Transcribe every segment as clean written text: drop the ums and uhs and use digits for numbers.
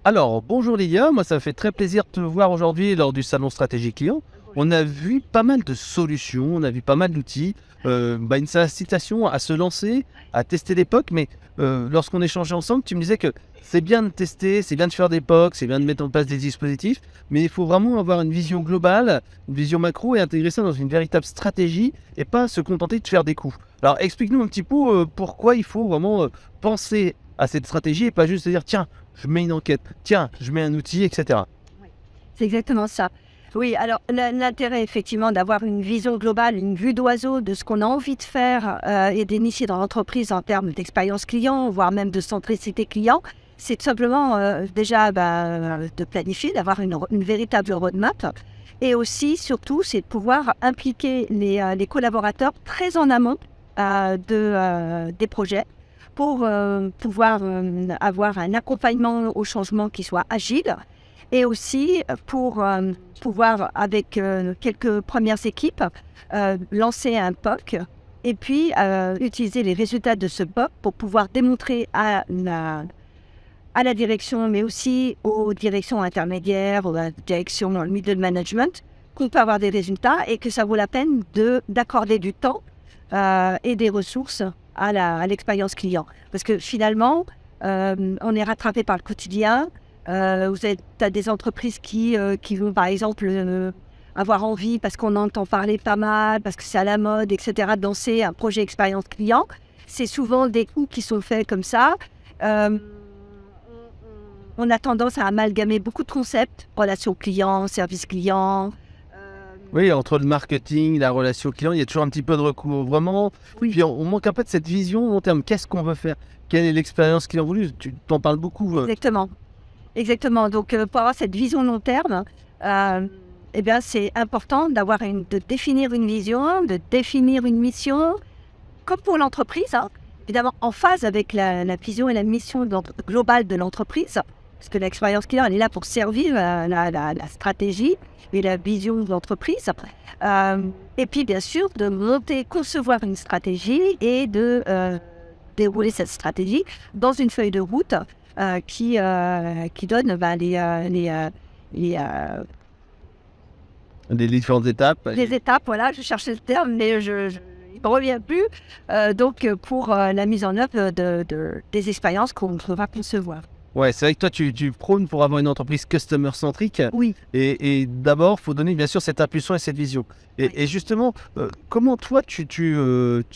Alors, bonjour Lilia, moi ça me fait très plaisir de te voir aujourd'hui lors du salon Stratégie Client. On a vu pas mal de solutions, on a vu pas mal d'outils, une incitation à se lancer, à tester des POC, mais lorsqu'on échangeait ensemble, tu me disais que c'est bien de tester, c'est bien de faire des POC, c'est bien de mettre en place des dispositifs, mais il faut vraiment avoir une vision globale, une vision macro et intégrer ça dans une véritable stratégie et pas se contenter de faire des coups. Alors explique-nous un petit peu pourquoi il faut vraiment penser à cette stratégie et pas juste se dire tiens, je mets une enquête, tiens, je mets un outil, etc. Oui, c'est exactement ça. Oui, alors l'intérêt effectivement d'avoir une vision globale, une vue d'oiseau de ce qu'on a envie de faire et d'initier dans l'entreprise en termes d'expérience client, voire même de centricité client, c'est tout simplement déjà de planifier, d'avoir une véritable roadmap. Et aussi, surtout, c'est de pouvoir impliquer les collaborateurs très en amont des projets pour pouvoir avoir un accompagnement au changement qui soit agile et aussi pour pouvoir, avec quelques premières équipes, lancer un POC et puis utiliser les résultats de ce POC pour pouvoir démontrer à la direction, mais aussi aux directions intermédiaires, ou à la direction dans le middle management, qu'on peut avoir des résultats et que ça vaut la peine d'accorder du temps et des ressources à l'expérience client. Parce que finalement, on est rattrapé par le quotidien. Tu as des entreprises qui vont, par exemple, avoir envie, parce qu'on entend parler pas mal, parce que c'est à la mode, etc., de lancer un projet expérience client. C'est souvent des coups qui sont faits comme ça. On a tendance à amalgamer beaucoup de concepts, relation client, service client. Oui, entre le marketing, la relation client, il y a toujours un petit peu de recouvrement. Oui. Puis on manque un peu de cette vision long terme. Qu'est-ce qu'on veut faire? Quelle est l'expérience client voulue? Tu t'en parles beaucoup. Exactement. Donc, pour avoir cette vision long terme, c'est important de définir une vision, de définir une mission, comme pour l'entreprise, hein, évidemment en phase avec la vision et la mission globale de l'entreprise, parce que l'expérience client, elle est là pour servir la stratégie et la vision de l'entreprise. Et puis, bien sûr, de concevoir une stratégie et de dérouler cette stratégie dans une feuille de route qui donne Des différentes étapes. les étapes. Voilà, je cherchais le terme, mais il ne me revient plus. Pour la mise en œuvre des expériences qu'on va concevoir. Ouais, c'est vrai que toi, tu prônes pour avoir une entreprise customer-centrique. Oui. Et d'abord, il faut donner bien sûr cette impulsion et cette vision. Et justement, comment toi, tu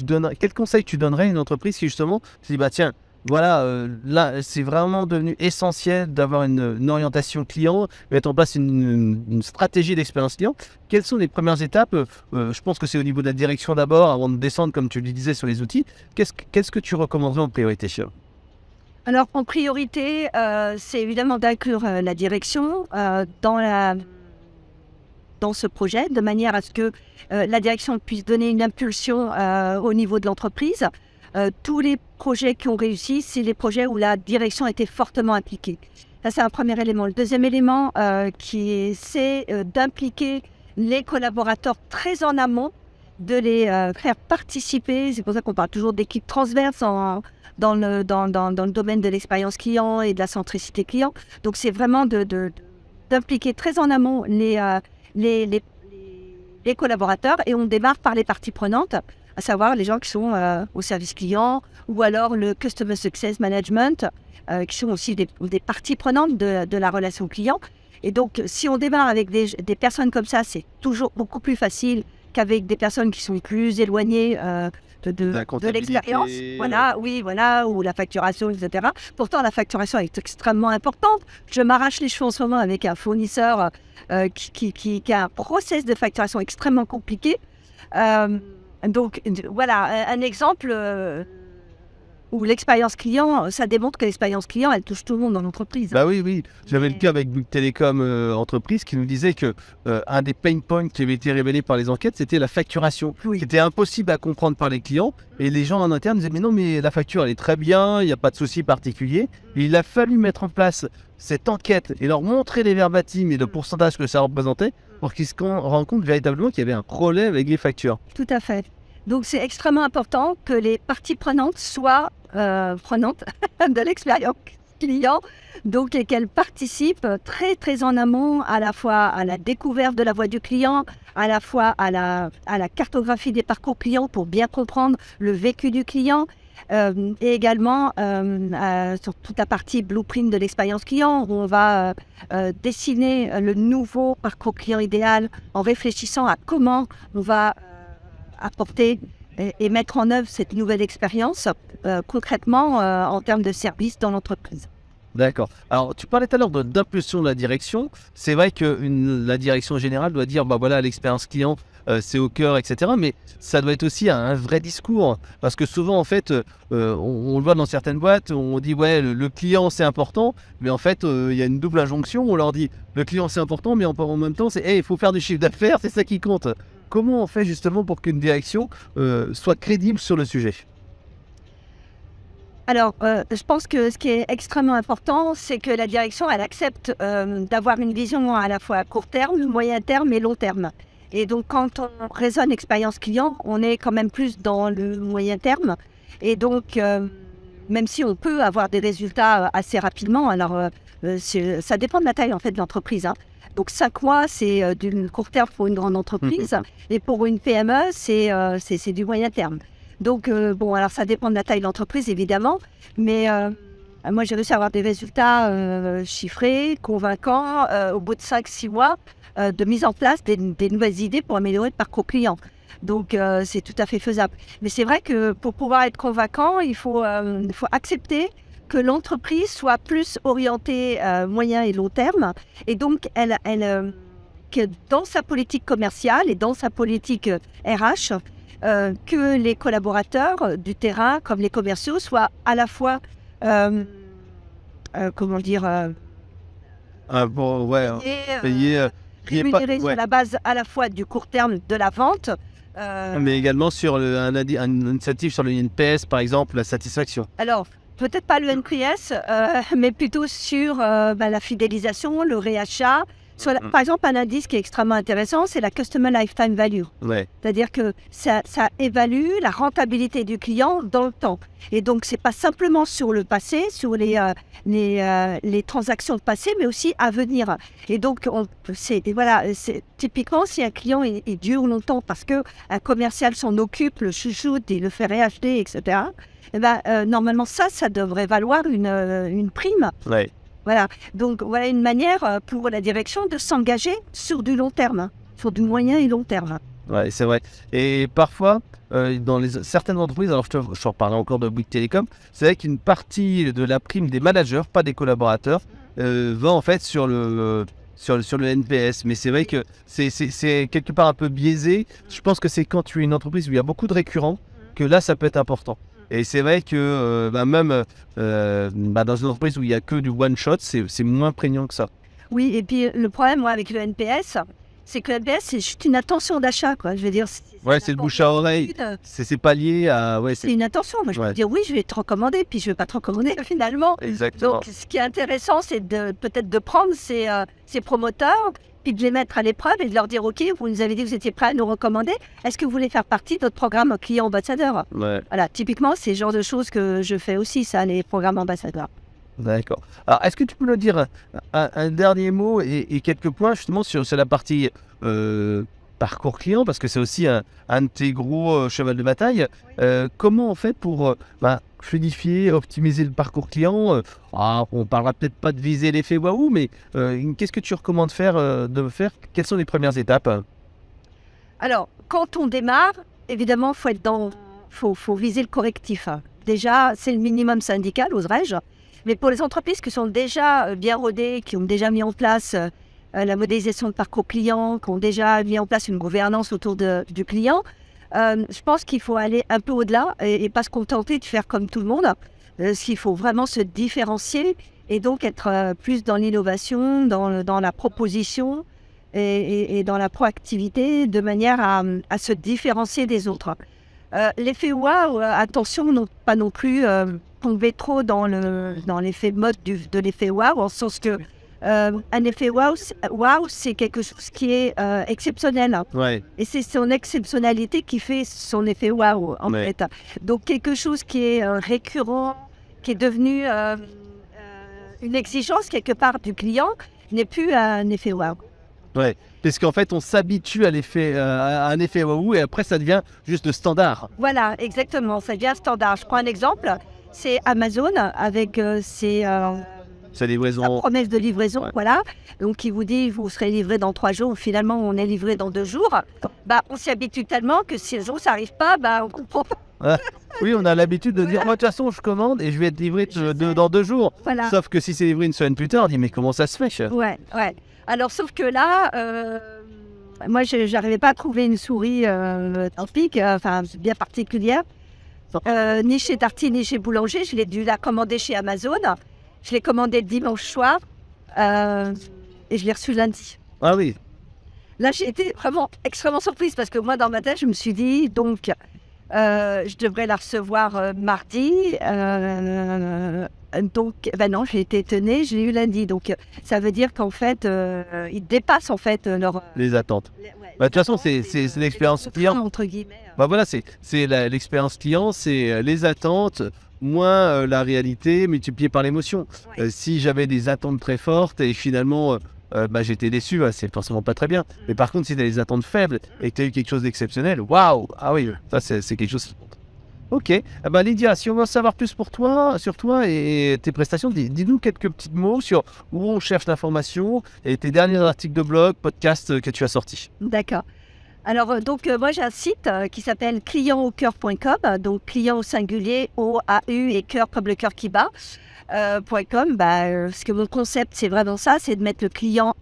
donnes, quel conseil tu donnerais à une entreprise qui justement se dit, bah tiens, voilà, là, c'est vraiment devenu essentiel d'avoir une orientation client, mettre en place une stratégie d'expérience client. Quelles sont les premières étapes? Je pense que c'est au niveau de la direction d'abord, avant de descendre, comme tu le disais, sur les outils. Qu'est-ce que tu recommanderais en priorité, Chia? Alors, en priorité, c'est évidemment d'inclure la direction dans ce projet, de manière à ce que la direction puisse donner une impulsion au niveau de l'entreprise. Tous les projets qui ont réussi, c'est les projets où la direction a été fortement impliquée. Ça, c'est un premier élément. Le deuxième élément, c'est d'impliquer les collaborateurs très en amont, de les faire participer. C'est pour ça qu'on parle toujours d'équipe transverse dans le domaine de l'expérience client et de la centricité client. Donc, c'est vraiment d'impliquer très en amont les collaborateurs, et on démarre par les parties prenantes, à savoir les gens qui sont au service client ou alors le Customer Success Management, qui sont aussi des parties prenantes de la relation client. Et donc, si on démarre avec des personnes comme ça, c'est toujours beaucoup plus facile qu'avec des personnes qui sont plus éloignées de l'expérience. Voilà, ou la facturation, etc. Pourtant, la facturation est extrêmement importante. Je m'arrache les cheveux en ce moment avec un fournisseur qui a un process de facturation extrêmement compliqué. Donc, voilà, un exemple où l'expérience client, ça démontre que l'expérience client, elle touche tout le monde dans l'entreprise. Bah oui. J'avais le cas avec Bouygues Télécom Entreprise qui nous disait que un des pain points qui avait été révélé par les enquêtes, c'était la facturation, qui était impossible à comprendre par les clients. Et les gens en interne disaient mais non, mais la facture elle est très bien, il n'y a pas de souci particulier. Et il a fallu mettre en place cette enquête et leur montrer les verbatims et le pourcentage que ça représentait pour qu'ils se rendent compte véritablement qu'il y avait un problème avec les factures. Tout à fait. Donc, c'est extrêmement important que les parties prenantes soient prenantes de l'expérience client, donc et qu'elle participe très très en amont à la fois à la découverte de la voix du client, à la fois à la cartographie des parcours clients pour bien comprendre le vécu du client. Et également sur toute la partie blueprint de l'expérience client, où on va dessiner le nouveau parcours client idéal en réfléchissant à comment on va apporter et mettre en œuvre cette nouvelle expérience concrètement en termes de service dans l'entreprise. D'accord. Alors, tu parlais tout à l'heure d'impulsion de la direction. C'est vrai que la direction générale doit dire, bah voilà, l'expérience client, c'est au cœur, etc. Mais ça doit être aussi un vrai discours. Parce que souvent, en fait, on le voit dans certaines boîtes, on dit, ouais, le client, c'est important. Mais en fait, il y a une double injonction. On leur dit, le client, c'est important, mais en même temps, c'est, hey, il faut faire du chiffre d'affaires, c'est ça qui compte. Comment on fait justement pour qu'une direction soit crédible sur le sujet ? Alors, je pense que ce qui est extrêmement important, c'est que la direction, elle accepte d'avoir une vision à la fois à court terme, moyen terme et long terme. Et donc, quand on raisonne expérience client, on est quand même plus dans le moyen terme. Et donc, même si on peut avoir des résultats assez rapidement, alors ça dépend de la taille en fait de l'entreprise. Donc 5 mois, c'est du court terme pour une grande entreprise. Et pour une PME, c'est du moyen terme. Donc, bon, alors ça dépend de la taille de l'entreprise, évidemment, mais moi, j'ai réussi à avoir des résultats chiffrés, convaincants, au bout de 5-6 mois de mise en place des nouvelles idées pour améliorer le parcours client. Donc, c'est tout à fait faisable. Mais c'est vrai que pour pouvoir être convaincant, il faut accepter que l'entreprise soit plus orientée moyen et long terme, et donc que dans sa politique commerciale et dans sa politique RH, que les collaborateurs du terrain, comme les commerciaux, soient à la fois, Bon, ouais, rémunérés sur la base à la fois du court terme de la vente, mais également sur un initiative sur le NPS, par exemple, la satisfaction. Alors, peut-être pas le NPS, mais plutôt sur la fidélisation, le réachat. Par exemple, un indice qui est extrêmement intéressant, c'est la Customer Lifetime Value. Ouais. C'est-à-dire que ça évalue la rentabilité du client dans le temps. Et donc, ce n'est pas simplement sur le passé, sur les transactions passées, mais aussi à venir. Et donc, typiquement, si un client il dure longtemps parce qu'un commercial s'en occupe, le chouchoute, il le fait réacheter, etc., normalement, ça devrait valoir une prime. Ouais. Voilà, donc voilà une manière pour la direction de s'engager sur du long terme, sur du moyen et long terme. Ouais, c'est vrai. Et parfois, dans certaines entreprises, alors je reparlerai encore de Bouygues Télécom, c'est vrai qu'une partie de la prime des managers, pas des collaborateurs, va en fait sur le NPS. Mais c'est vrai que c'est quelque part un peu biaisé. Je pense que c'est quand tu es une entreprise où il y a beaucoup de récurrents que là, ça peut être important. Et c'est vrai que même dans une entreprise où il n'y a que du one-shot, c'est moins prégnant que ça. Oui, et puis le problème avec le NPS, c'est que le NPS, c'est juste une attention d'achat, quoi. Je veux dire, c'est le bouche à oreille. C'est pas lié à... Ouais, c'est une attention. Moi, je peux dire, oui, je vais te recommander, puis je ne vais pas te recommander finalement. Exactement. Donc, ce qui est intéressant, c'est peut-être de prendre ces promoteurs, puis de les mettre à l'épreuve et de leur dire, OK, vous nous avez dit que vous étiez prêts à nous recommander. Est-ce que vous voulez faire partie de notre programme client ambassadeur ? Ouais. Voilà, typiquement, c'est le genre de choses que je fais aussi, ça, les programmes ambassadeurs. D'accord. Alors, est-ce que tu peux nous dire un dernier mot et quelques points justement sur la partie parcours client, parce que c'est aussi un de tes gros cheval de bataille. Comment on fait pour fluidifier, optimiser le parcours client? On parlera peut-être pas de viser l'effet waouh, mais qu'est-ce que tu recommandes de faire? Quelles sont les premières étapes? Alors, quand on démarre, évidemment, faut viser le correctif. Déjà, c'est le minimum syndical, oserais-je. Mais pour les entreprises qui sont déjà bien rodées, qui ont déjà mis en place la modélisation de parcours client, qui ont déjà mis en place une gouvernance autour du client, je pense qu'il faut aller un peu au-delà et pas se contenter de faire comme tout le monde. Il faut vraiment se différencier et donc être plus dans l'innovation, dans la proposition et dans la proactivité, de manière à se différencier des autres. L'effet wow, attention, pas non plus tomber trop dans l'effet mode de l'effet wow, en sens que un effet wow, c'est quelque chose qui est exceptionnel. Ouais. Et c'est son exceptionnalité qui fait son effet wow, en fait. Donc quelque chose qui est récurrent, qui est devenu une exigence quelque part du client n'est plus un effet wow. Ouais, parce qu'en fait, on s'habitue à un effet waouh et après, ça devient juste le standard. Voilà, exactement, ça devient standard. Je prends un exemple, c'est Amazon avec ses Sa livraison. promesse de livraison, Ouais. voilà. Donc, qui vous dit, vous serez livré dans 3 jours. Finalement, on est livré dans 2 jours. Bah, on s'y habitue tellement que si le jour ça n'arrive pas, bah, on comprend pas. Oui, on a l'habitude de dire, moi, de toute façon, je commande et je vais être livré dans 2 jours. Voilà. Sauf que si c'est livré une semaine plus tard, on dit, mais comment ça se fait? Ouais. Alors, sauf que là, moi, je n'arrivais pas à trouver une souris typique, bien particulière. Ni chez Darty, ni chez Boulanger. Je l'ai dû la commander chez Amazon. Je l'ai commandé dimanche soir et je l'ai reçu lundi. Ah oui, Là, j'ai été vraiment extrêmement surprise parce que moi, dans ma tête, je me suis dit, donc, je devrais la recevoir mardi. Donc, ben non, j'ai été étonnée, je l'ai eu lundi. Donc, ça veut dire qu'en fait, ils dépassent en fait leur... les attentes. Bah, de toute façon, c'est l'expérience client. Entre guillemets. Bah voilà, c'est l'expérience client, c'est les attentes, moins la réalité multipliée par l'émotion. Ouais. Si j'avais des attentes très fortes et finalement bah, j'étais déçu, bah, c'est forcément pas très bien. Mais par contre, si tu as des attentes faibles et que tu as eu quelque chose d'exceptionnel, waouh, ah oui, ça c'est quelque chose qui compte. Ok, bah, Lydia, si on veut en savoir plus sur toi et tes prestations, dis-nous quelques petits mots sur où on cherche l'information et tes derniers articles de blog, podcasts que tu as sortis. D'accord. Alors, moi, j'ai un site qui s'appelle clientaucoeur.com, donc client au singulier, O-A-U et cœur comme le cœur qui bat, .com. Parce que mon concept, c'est vraiment ça, c'est de mettre le client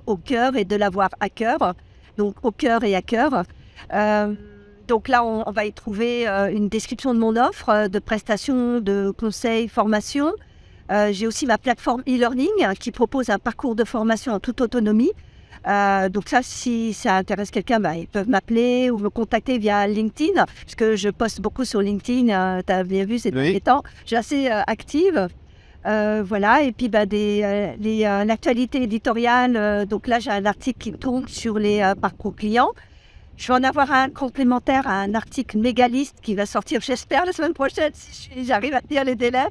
au cœur et de l'avoir à cœur, donc au cœur et à cœur. Donc là, on va y trouver une description de mon offre, de prestations, de conseils, formations. J'ai aussi ma plateforme e-learning qui propose un parcours de formation en toute autonomie. Donc ça, si ça intéresse quelqu'un, ils peuvent m'appeler ou me contacter via LinkedIn, parce que je poste beaucoup sur LinkedIn, tu as bien vu ces derniers temps, je suis assez active. Voilà, et puis l'actualité éditoriale, donc là j'ai un article qui tourne sur les parcours clients. Je vais en avoir un complémentaire à un article mégaliste qui va sortir, j'espère, la semaine prochaine, si j'arrive à tenir les délais.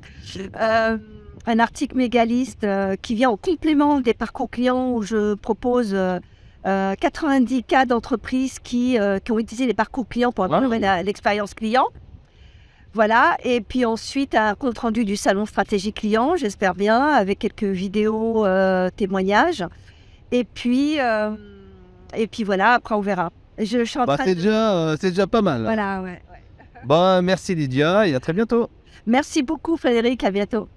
Un article mégaliste qui vient au complément des parcours clients où je propose 90 cas d'entreprises qui ont utilisé les parcours clients pour améliorer l'expérience client. Voilà, et puis ensuite un compte-rendu du salon stratégie client, j'espère bien, avec quelques vidéos, témoignages. Et puis voilà, après on verra. Je suis en train C'est déjà pas mal. Voilà, ouais. Merci Lydia et à très bientôt. Merci beaucoup Frédéric, à bientôt.